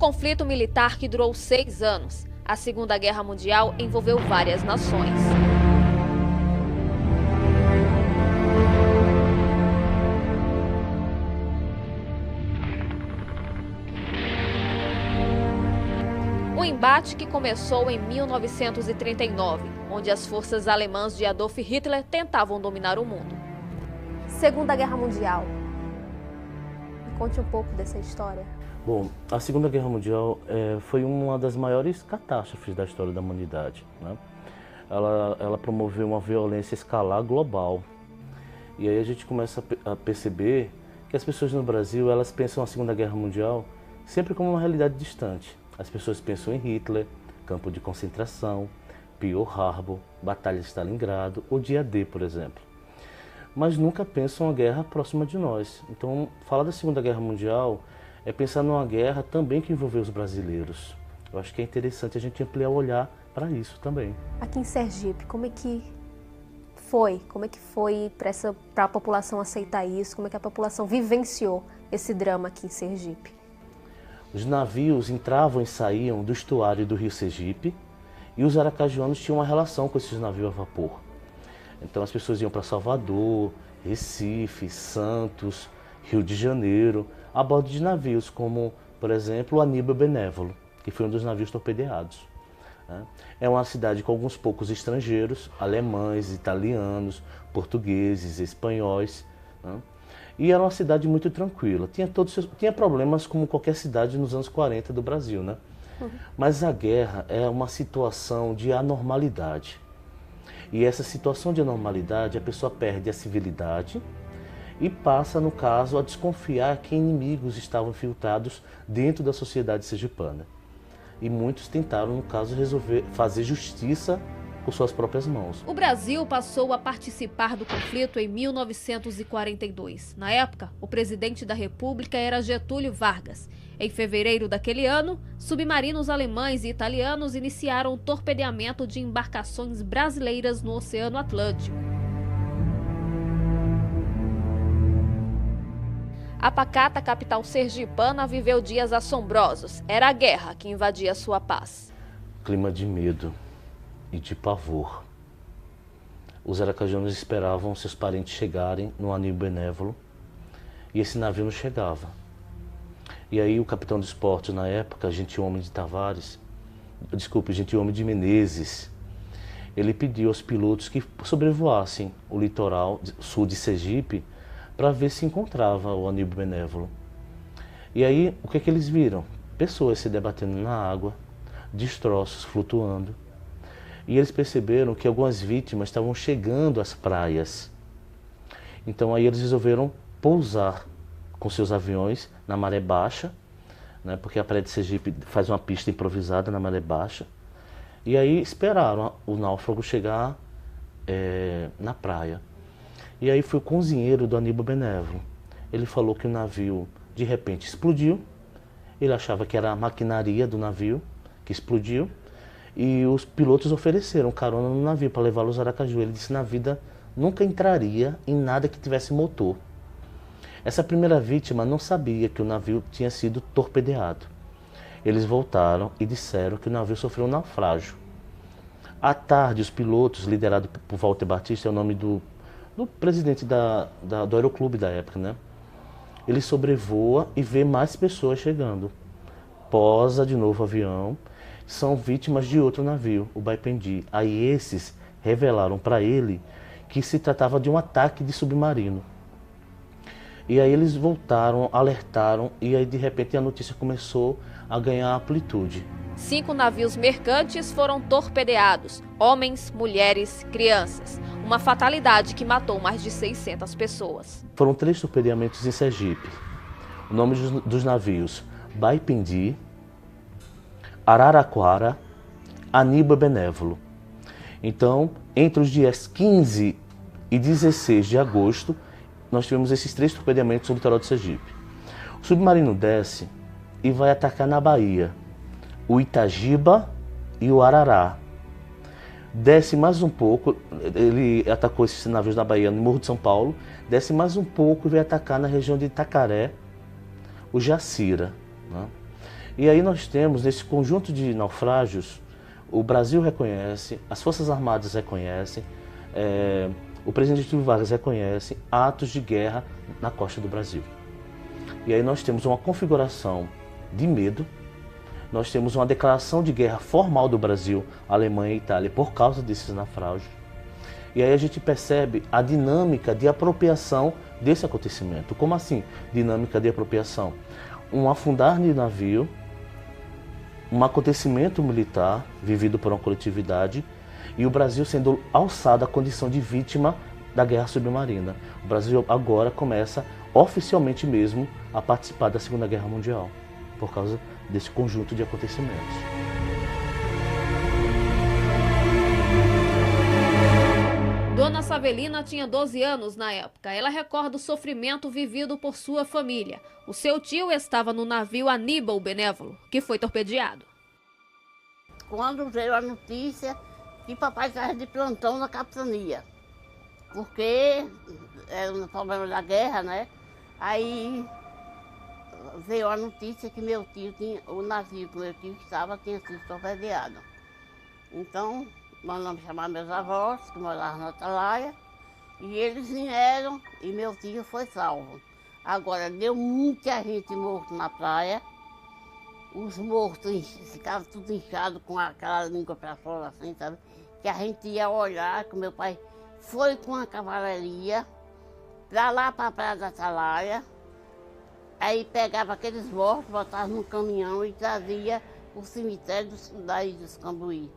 conflito militar que durou 6 anos. A Segunda Guerra Mundial envolveu várias nações. Um embate que começou em 1939, onde as forças alemãs de Adolf Hitler tentavam dominar o mundo. Segunda Guerra Mundial. Me conte um pouco dessa história. Bom, a Segunda Guerra Mundial foi uma das maiores catástrofes da história da humanidade, né? Ela promoveu uma violência escalar global. E aí a gente começa a perceber que as pessoas no Brasil, elas pensam a Segunda Guerra Mundial sempre como uma realidade distante. As pessoas pensam em Hitler, campo de concentração, Pearl Harbor, Batalha de Stalingrado ou Dia D, por exemplo. Mas nunca pensam uma guerra próxima de nós. Então, falar da Segunda Guerra Mundial é pensar numa guerra também que envolveu os brasileiros. Eu acho que é interessante a gente ampliar o olhar para isso também. Aqui em Sergipe, como é que foi? Como é que foi para a população aceitar isso? Como é que a população vivenciou esse drama aqui em Sergipe? Os navios entravam e saíam do estuário do Rio Sergipe e os aracajuanos tinham uma relação com esses navios a vapor. Então as pessoas iam para Salvador, Recife, Santos, Rio de Janeiro, a bordo de navios como, por exemplo, o Aníbal Benévolo, que foi um dos navios torpedeados. É uma cidade com alguns poucos estrangeiros, alemães, italianos, portugueses, espanhóis. E era uma cidade muito tranquila. Tinha problemas como qualquer cidade nos anos 40 do Brasil, né? Mas a guerra é uma situação de anormalidade. E essa situação de anormalidade, a pessoa perde a civilidade e passa, no caso, a desconfiar que inimigos estavam infiltrados dentro da sociedade sergipana. E muitos tentaram, no caso, fazer justiça com suas próprias mãos. O Brasil passou a participar do conflito em 1942. Na época, o presidente da República era Getúlio Vargas. Em fevereiro daquele ano, submarinos alemães e italianos iniciaram o torpedeamento de embarcações brasileiras no Oceano Atlântico. A pacata capital sergipana viveu dias assombrosos. Era a guerra que invadia sua paz. Clima de medo e de pavor. Os aracajuanos esperavam seus parentes chegarem no Aníbal Benévolo e esse navio não chegava. E aí o capitão de esportes na época, Gentilhomem de Menezes, ele pediu aos pilotos que sobrevoassem o litoral sul de Sergipe para ver se encontrava o Aníbal Benévolo. E aí o que eles viram? Pessoas se debatendo na água, destroços flutuando. E eles perceberam que algumas vítimas estavam chegando às praias. Então aí eles resolveram pousar com seus aviões na maré baixa, né, porque a Praia de Sergipe faz uma pista improvisada na maré baixa. E aí esperaram o náufrago chegar na praia. E aí foi o cozinheiro do Aníbal Benévolo. Ele falou que o navio de repente explodiu. Ele achava que era a maquinaria do navio que explodiu. E os pilotos ofereceram carona no navio para levá-los a Aracaju. Ele disse que na vida nunca entraria em nada que tivesse motor. Essa primeira vítima não sabia que o navio tinha sido torpedeado. Eles voltaram e disseram que o navio sofreu um naufrágio. À tarde, os pilotos, liderados por Walter Batista, é o nome do presidente do aeroclube da época, né? Ele sobrevoa e vê mais pessoas chegando. Posa de novo o avião. São vítimas de outro navio, o Baipendi. Aí esses revelaram para ele que se tratava de um ataque de submarino. E aí eles voltaram, alertaram e aí de repente a notícia começou a ganhar amplitude. 5 navios mercantes foram torpedeados, homens, mulheres, crianças. Uma fatalidade que matou mais de 600 pessoas. Foram 3 torpedeamentos em Sergipe. O nome dos navios: Baipendi, Araraquara, Aníbal Benévolo. Então, entre os dias 15 e 16 de agosto, nós tivemos esses 3 torpedeamentos no litoral de Sergipe. O submarino desce e vai atacar na Bahia o Itagiba e o Arará. Desce mais um pouco, ele atacou esses navios na Bahia, no Morro de São Paulo, desce mais um pouco e vai atacar na região de Itacaré, o Jacira, né? E aí nós temos, nesse conjunto de naufrágios, o Brasil reconhece, as Forças Armadas reconhecem, o presidente Getúlio Vargas reconhece atos de guerra na costa do Brasil. E aí nós temos uma configuração de medo, nós temos uma declaração de guerra formal do Brasil, Alemanha e Itália, por causa desses naufrágios. E aí a gente percebe a dinâmica de apropriação desse acontecimento. Como assim, dinâmica de apropriação? Um afundar de navio, um acontecimento militar vivido por uma coletividade e o Brasil sendo alçado à condição de vítima da guerra submarina. O Brasil agora começa oficialmente mesmo a participar da Segunda Guerra Mundial, por causa desse conjunto de acontecimentos. Dona Savelina tinha 12 anos na época. Ela recorda o sofrimento vivido por sua família. O seu tio estava no navio Aníbal Benévolo, que foi torpedeado. Quando veio a notícia que papai estava de plantão na capitania, porque era um problema da guerra, né? Aí veio a notícia que meu tio tinha, o navio que meu tio estava tinha sido torpedeado. Então, mandamos chamar meus avós, que moravam na Atalaia, e eles vieram e meu tio foi salvo. Agora, deu muita gente morta na praia, os mortos ficavam tudo inchados com aquela língua para fora, assim, sabe? Que a gente ia olhar, que meu pai foi com a cavalaria para lá para a praia da Atalaia, aí pegava aqueles mortos, botava no caminhão e trazia o cemitério daí dos Cambuí.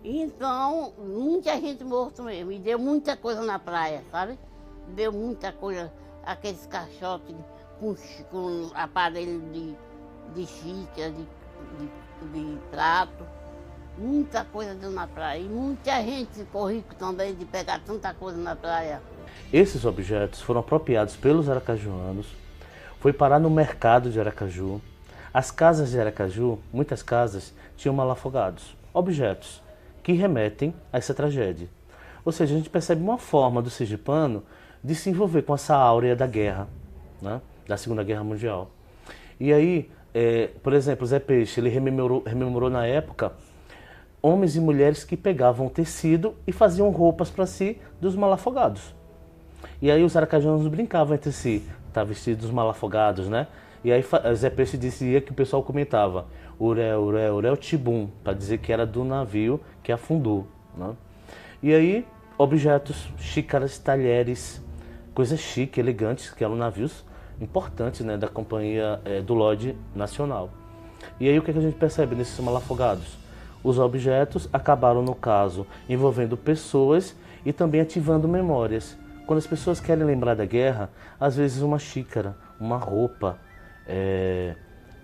Então, muita gente morta mesmo, e deu muita coisa na praia, sabe? Deu muita coisa, aqueles caixotes com aparelho de xícara, de prato, muita coisa deu na praia. E muita gente ficou rico também de pegar tanta coisa na praia. Esses objetos foram apropriados pelos aracajuanos, foi parar no mercado de Aracaju. As casas de Aracaju, muitas casas, tinham malafogados, objetos que remetem a essa tragédia. Ou seja, a gente percebe uma forma do sergipano de se envolver com essa áurea da guerra, né? Da Segunda Guerra Mundial. E aí, por exemplo, Zé Peixe, ele rememorou na época homens e mulheres que pegavam tecido e faziam roupas para si dos malafogados. E aí os aracajuanos brincavam entre si, tá vestido dos malafogados, né? E aí Zé Peixe dizia que o pessoal comentava uré, uré, uré, tibum, para dizer que era do navio que afundou, né? E aí, objetos, xícaras, talheres, coisas chiques, elegantes, que eram navios importantes, né, da Companhia do Lorde Nacional. E aí o que a gente percebe nesses malafogados? Os objetos acabaram, no caso, envolvendo pessoas e também ativando memórias. Quando as pessoas querem lembrar da guerra, às vezes uma xícara, uma roupa,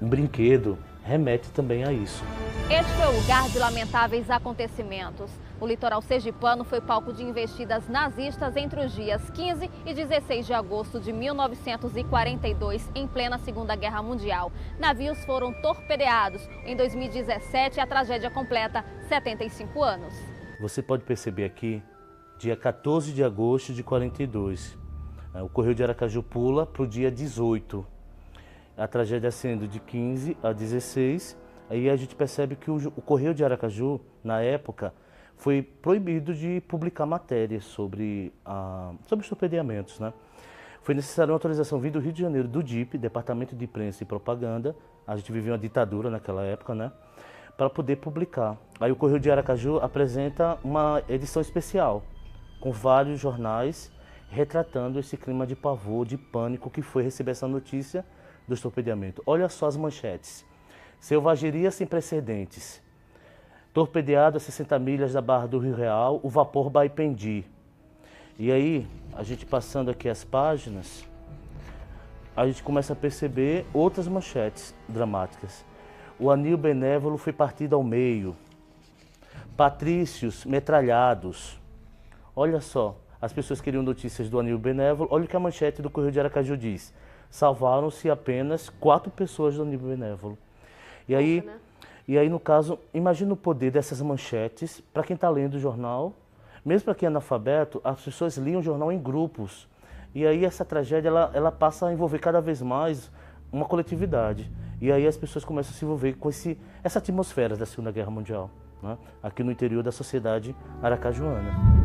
um brinquedo, remete também a isso. Este foi o lugar de lamentáveis acontecimentos. O litoral sergipano foi palco de investidas nazistas entre os dias 15 e 16 de agosto de 1942, em plena Segunda Guerra Mundial. Navios foram torpedeados. Em 2017, a tragédia completa 75 anos. Você pode perceber aqui, dia 14 de agosto de 42, o Correio de Aracaju pula para o dia 18. A tragédia sendo de 15 a 16, aí a gente percebe que o Correio de Aracaju, na época, foi proibido de publicar matérias sobre os torpedeamentos, né? Foi necessária uma autorização vinda do Rio de Janeiro, do DIP, Departamento de Imprensa e Propaganda, a gente vivia uma ditadura naquela época, né? Para poder publicar. Aí o Correio de Aracaju apresenta uma edição especial, com vários jornais, retratando esse clima de pavor, de pânico que foi receber essa notícia dos torpedeamentos. Olha só as manchetes. Selvageria sem precedentes. Torpedeado a 60 milhas da Barra do Rio Real, o vapor Baipendi. E aí, a gente passando aqui as páginas, a gente começa a perceber outras manchetes dramáticas. O anil benévolo foi partido ao meio. Patrícios metralhados. Olha só, as pessoas queriam notícias do anil benévolo. Olha o que a manchete do Correio de Aracaju diz. Salvaram-se apenas 4 pessoas do anil benévolo. E aí, né? E aí, no caso, imagina o poder dessas manchetes para quem está lendo o jornal. Mesmo para quem é analfabeto, as pessoas liam o jornal em grupos. E aí essa tragédia ela passa a envolver cada vez mais uma coletividade. E aí as pessoas começam a se envolver com essa atmosfera da Segunda Guerra Mundial, né? Aqui no interior da sociedade aracajuana.